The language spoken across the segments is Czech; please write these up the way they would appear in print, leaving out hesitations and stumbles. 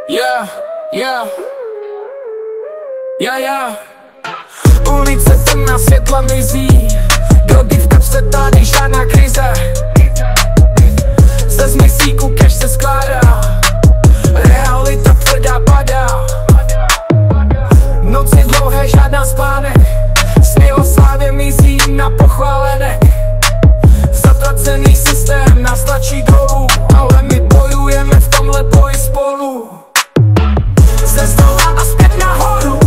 Yeah, yeah, yeah, yeah. Ulice temná, světla mizí, drogy v kapse, tady žádná krize. Ze zmysíku cash se skládá, realita tvrdá padá. Noci dlouhé, žádná spánek, sny o slávě mizí na pochválenek. Zatracený systém nás tlačí dolů, ale my bojujeme v tomhle boji spolu. Ze zdola a zpět nahoru,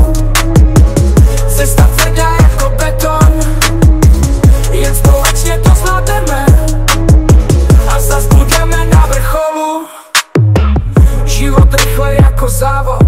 cesta tvrdá jako beton. Jen společně to zvládneme a zas budeme na vrcholu. Život rychle jako závod,